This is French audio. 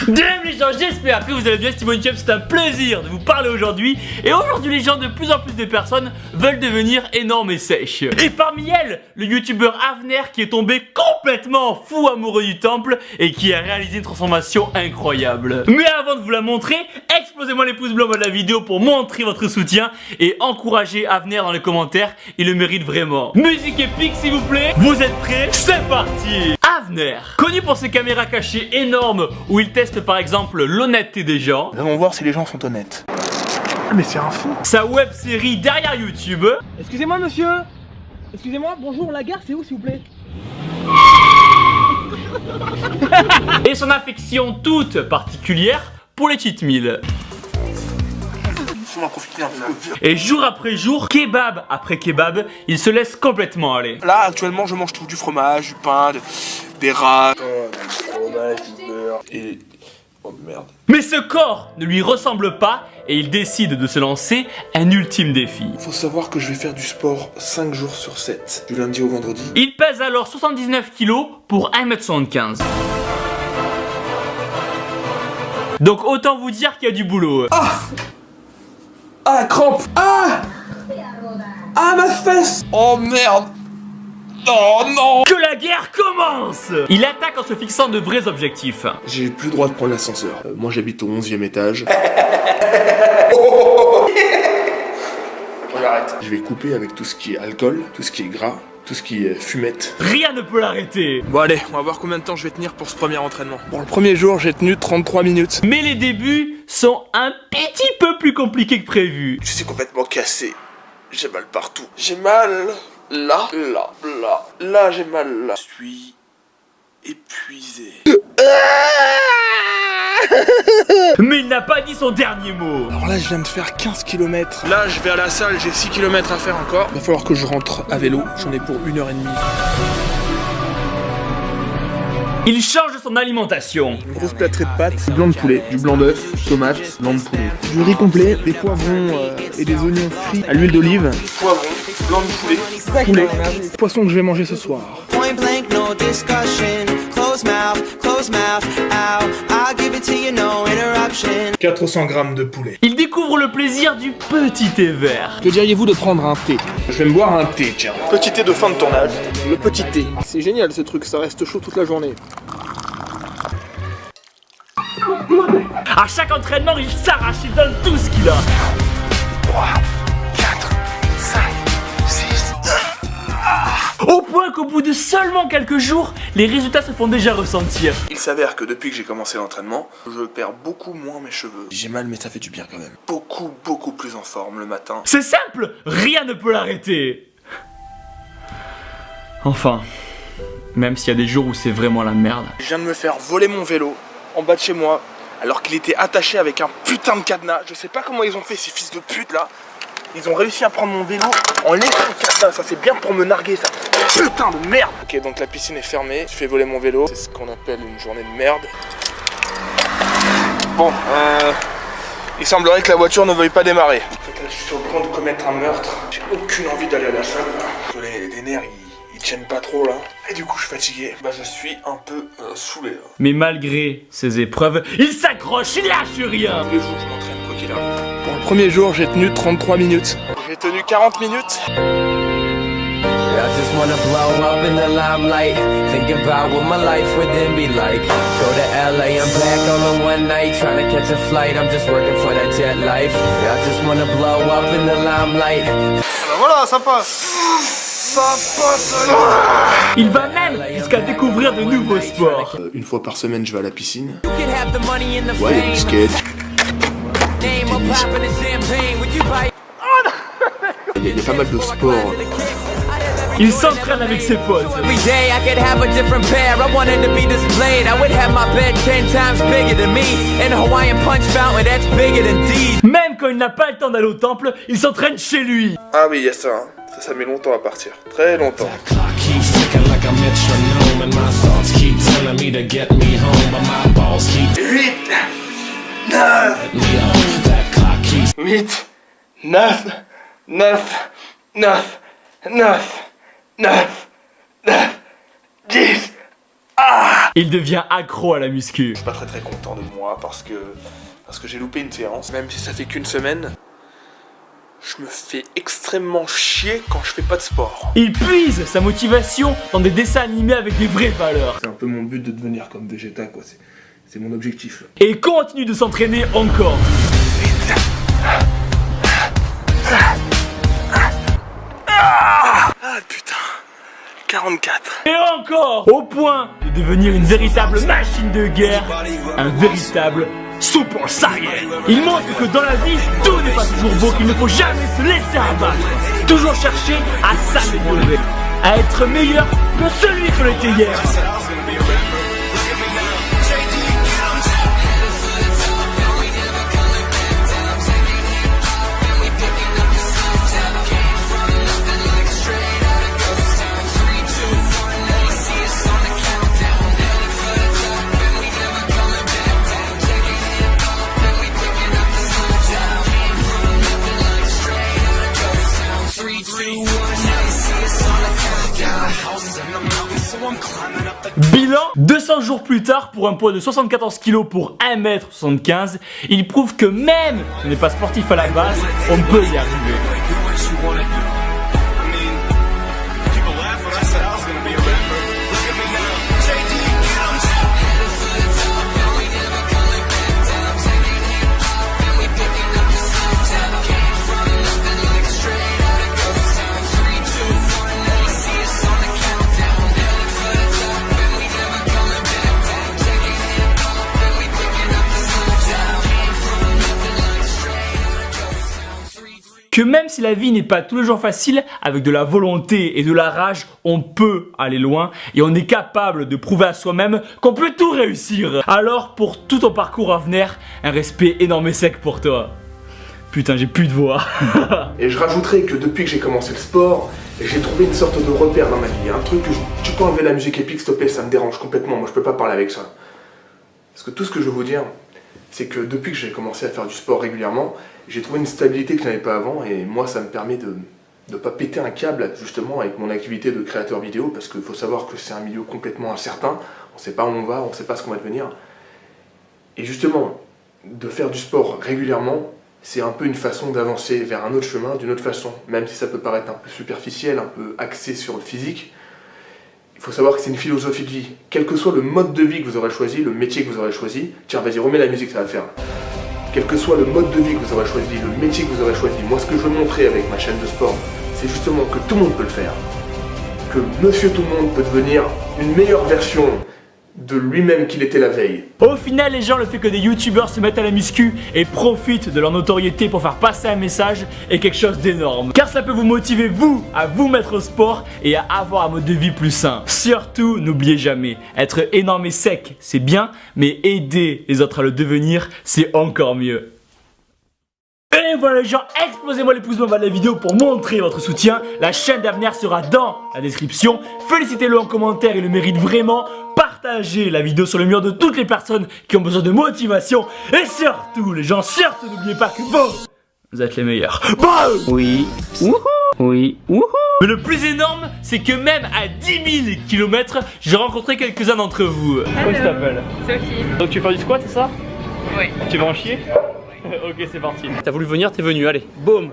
Damn les gens, j'espère que vous allez bien, c'est Timon-Chef, c'est un plaisir de vous parler aujourd'hui. Et aujourd'hui les gens, de plus en plus de personnes veulent devenir énormes et sèches. Et parmi elles, le youtubeur Avner qui est tombé complètement fou amoureux du temple et qui a réalisé une transformation incroyable. Mais avant de vous la montrer, explosez-moi les pouces bleus en bas de la vidéo pour montrer votre soutien et encourager Avner dans les commentaires, il le mérite vraiment. Musique épique s'il vous plaît, vous êtes prêts? C'est parti. Avner, connu pour ses caméras cachées énormes où il teste par exemple l'honnêteté des gens. Nous allons voir si les gens sont honnêtes. Ah mais c'est un fou. Sa web série derrière YouTube. Excusez-moi monsieur. Excusez-moi, bonjour, la gare c'est où s'il vous plaît? Et son affection toute particulière pour les cheat meals. Et jour après jour, kebab après kebab, il se laisse complètement aller. Là actuellement je mange tout, du fromage, du pain, des rats, du fromage, du beurre et... oh merde. Mais ce corps ne lui ressemble pas et il décide de se lancer un ultime défi. Faut savoir que je vais faire du sport 5 jours sur 7, du lundi au vendredi. Il pèse alors 79 kg pour 1m75. Donc autant vous dire qu'il y a du boulot. Ah la crampe. Ah ma fesse. Oh merde. Oh non. Que la guerre commence. Il attaque en se fixant de vrais objectifs. J'ai plus le droit de prendre l'ascenseur. Moi j'habite au 11e étage. J'arrête. Je vais couper avec tout ce qui est alcool, tout ce qui est gras, tout ce qui est fumette. Rien ne peut l'arrêter. Bon allez, on va voir combien de temps je vais tenir pour ce premier entraînement. Bon, le premier jour j'ai tenu 33 minutes. Mais les débuts sont un petit peu plus compliqués que prévu. Je suis complètement cassé. J'ai mal partout. J'ai mal là, là j'ai mal là. Je suis épuisé. Mais il n'a pas dit son dernier mot. Alors là je viens de faire 15 km. Là je vais à la salle, j'ai 6 km à faire encore. Il va falloir que je rentre à vélo, j'en ai pour 1h30. Il change son alimentation. Une grosse plâtrée de pâtes, du blanc de poulet, du blanc d'œuf, tomates, blanc de poulet, du riz complet, des poivrons et des oignons frits à l'huile d'olive. Poivrons, blanc de poulet, poisson que je vais manger ce soir. 400 grammes de poulet. Il découvre le plaisir du petit thé vert. Que diriez-vous de prendre un thé? Je vais me boire un thé, tiens. Petit thé de fin de tournage. Le petit thé. C'est génial ce truc, ça reste chaud toute la journée. À chaque entraînement, il s'arrache, il donne tout ce qu'il a. 3, 4, 5, 6, 9. Au point qu'au bout de seulement quelques jours, les résultats se font déjà ressentir. Il s'avère que depuis que j'ai commencé l'entraînement, je perds beaucoup moins mes cheveux. J'ai mal mais ça fait du bien quand même. Beaucoup plus en forme le matin. C'est simple, rien ne peut l'arrêter. Enfin, même s'il y a des jours où c'est vraiment la merde. Je viens de me faire voler mon vélo en bas de chez moi, alors qu'il était attaché avec un putain de cadenas. Je sais pas comment ils ont fait ces fils de pute là. Ils ont réussi à prendre mon vélo en laissant le cadenas. Ça c'est bien pour me narguer ça. Putain de merde. Ok, donc la piscine est fermée. Je fais voler mon vélo. C'est ce qu'on appelle une journée de merde. Bon, il semblerait que la voiture ne veuille pas démarrer. En fait là je suis sur le point de commettre un meurtre. J'ai aucune envie d'aller à la salle. Les nerfs ils tiennent pas trop là. Et du coup je suis fatigué. Bah je suis un peu saoulé là. Mais malgré ces épreuves, il s'accroche, il lâche rien. Tous les jours je m'entraîne quoi qu'il arrive. Pour le premier jour j'ai tenu 33 minutes. J'ai tenu 40 minutes. I just wanna blow up in the limelight. Think about what my life would then be like. Go to LA, I'm back all in one night. Trying to catch a flight, I'm just working for that jet life. I just wanna blow up in the limelight. Voilà, ça passe. Ça passe. Il va même jusqu'à découvrir de nouveaux sports. Une fois par semaine, je vais à la piscine. You can have the money and the Ouais, il y a du fame. skate. Name up poppin' the champagne. Would you buy? Il y a pas mal de sports. Il s'entraîne avec ses potes. Every day I could have a different pair. I wanted to be displayed. I would have my bed 10 times bigger than me. And a Hawaiian punch fountain that's bigger than D's. Même quand il n'a pas le temps d'aller au temple, il s'entraîne chez lui. Ah oui, il y a ça. Hein. Ça met longtemps à partir. Très longtemps. Huit, 9, 10, Il devient accro à la muscu. Je suis pas très content de moi parce que j'ai loupé une séance. Même si ça fait qu'une semaine, je me fais extrêmement chier quand je fais pas de sport. Il puise sa motivation dans des dessins animés avec des vraies valeurs. C'est un peu mon but de devenir comme Vegeta, quoi. C'est mon objectif. Et continue de s'entraîner encore. Ah putain, 44. Et encore, au point de devenir une véritable machine de guerre, un véritable Super Saiyan. Il montre que dans la vie, tout n'est pas toujours beau, qu'il ne faut jamais se laisser abattre. Toujours chercher à s'améliorer, à être meilleur que celui que l'était hier. Bilan, 200 jours plus tard, pour un poids de 74 kg pour 1m75, il prouve que même si on n'est pas sportif à la base, on peut y arriver. Que même si la vie n'est pas tous les jours facile, avec de la volonté et de la rage, on peut aller loin et on est capable de prouver à soi-même qu'on peut tout réussir. Alors pour tout ton parcours à venir, un respect énorme et sec pour toi. Putain, j'ai plus de voix. Et je rajouterais que depuis que j'ai commencé le sport, j'ai trouvé une sorte de repère dans ma vie. Un truc que tu peux enlever la musique épique, s'il te plaît, ça me dérange complètement. Moi, je peux pas parler avec ça. Parce que tout ce que je veux vous dire, c'est que depuis que j'ai commencé à faire du sport régulièrement, j'ai trouvé une stabilité que je n'avais pas avant. Et moi, ça me permet de ne pas péter un câble, justement, avec mon activité de créateur vidéo. Parce qu'il faut savoir que c'est un milieu complètement incertain. On sait pas où on va, on sait pas ce qu'on va devenir. Et justement, de faire du sport régulièrement, c'est un peu une façon d'avancer vers un autre chemin, d'une autre façon. Même si ça peut paraître un peu superficiel, un peu axé sur le physique, il faut savoir que c'est une philosophie de vie. Quel que soit le mode de vie que vous aurez choisi, le métier que vous aurez choisi, tiens, vas-y, remets la musique, ça va le faire. Quel que soit le mode de vie que vous aurez choisi, le métier que vous aurez choisi, moi ce que je veux montrer avec ma chaîne de sport, c'est justement que tout le monde peut le faire. Que monsieur tout le monde peut devenir une meilleure version de lui-même qu'il était la veille. Au final, les gens, le fait que des youtubeurs se mettent à la muscu et profitent de leur notoriété pour faire passer un message est quelque chose d'énorme. Car ça peut vous motiver, vous, à vous mettre au sport et à avoir un mode de vie plus sain. Surtout, n'oubliez jamais, être énorme et sec, c'est bien, mais aider les autres à le devenir, c'est encore mieux. Et voilà les gens, explosez-moi les pouces bleus en bas de la vidéo pour montrer votre soutien. La chaîne d'Avner sera dans la description. Félicitez-le en commentaire, il le mérite vraiment. Partagez la vidéo sur le mur de toutes les personnes qui ont besoin de motivation. Et surtout les gens, surtout n'oubliez pas que vous êtes les meilleurs. Oui, wouhou. Oui, wouhou. Mais le plus énorme, c'est que même à 10 000 km, j'ai rencontré quelques-uns d'entre vous. Comment tu t'appelles? Sophie. Donc tu veux faire du squat, c'est ça? Oui. Tu vas en chier? Ok, c'est parti. T'as voulu venir, t'es venu, allez, boum.